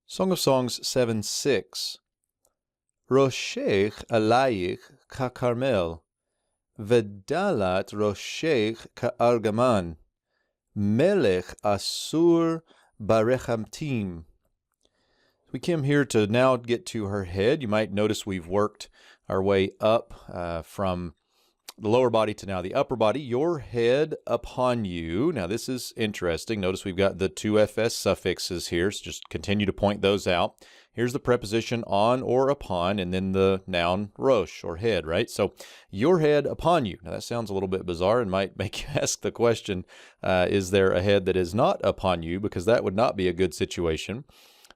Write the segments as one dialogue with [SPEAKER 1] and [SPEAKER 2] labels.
[SPEAKER 1] Song of Songs 7:6. Roshech alayich ka-Carmel, v'dalat roshech ka-Argaman, melech asur barechamtim. We come here to now get to her head. You might notice we've worked our way up from the lower body to now the upper body. Your head upon you. Now this is interesting. Notice we've got the two FS suffixes here, so just continue to point those out. Here's the preposition on or upon, and then the noun rosh, or head, right? So your head upon you. Now that sounds a little bit bizarre and might make you ask the question, is there a head that is not upon you? Because that would not be a good situation.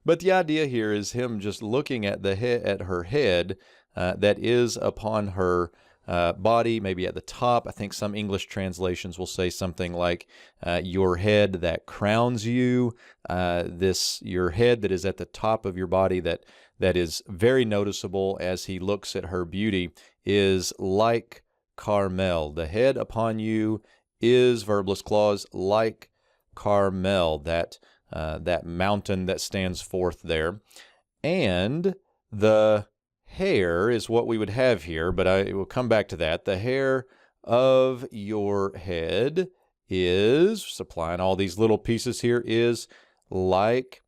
[SPEAKER 1] But the idea here is him just looking at her head that is upon her body, maybe at the top. I think some English translations will say something like your head that crowns you, your head that is at the top of your body that is very noticeable as he looks at her beauty is like Carmel. The head upon you is verbless clause like Carmel, that mountain that stands forth there. And the hair is what we would have here, but I will come back to that. The hair of your head is, supplying all these little pieces here, is like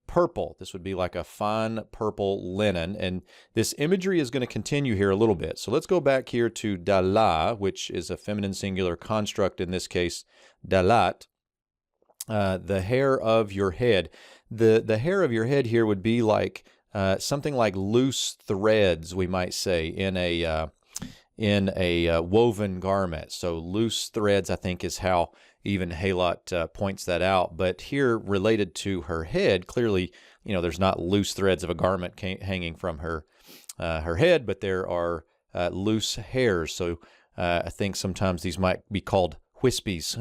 [SPEAKER 1] purple. This would be like a fine purple linen, and this imagery is going to continue here a little bit. So let's go back here to dala, which is a feminine singular construct, in this case dalat. The hair of your head. The hair of your head here would be like something like loose threads, we might say, in a woven garment. So loose threads, I think, is how even Halot points that out. But here, related to her head, clearly, there's not loose threads of a garment hanging from her head, but there are loose hairs. So I think sometimes these might be called wispies.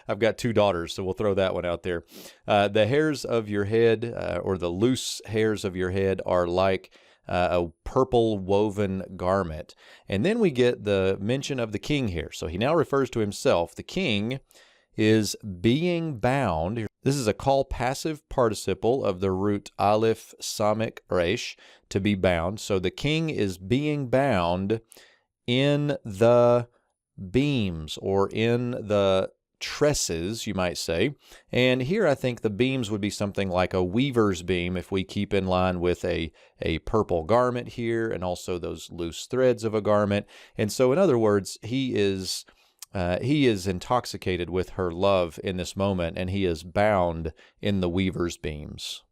[SPEAKER 1] I've got two daughters, so we'll throw that one out there. The hairs of your head, or the loose hairs of your head, are like a purple woven garment. And then we get the mention of the king here. So he now refers to himself. The king is being bound. This is a call passive participle of the root aleph samik resh, to be bound. So the king is being bound in the beams, or in the tresses, you might say. And here I think the beams would be something like a weaver's beam, if we keep in line with a purple garment here, and also those loose threads of a garment. And so in other words, he is intoxicated with her love in this moment, and he is bound in the weaver's beams.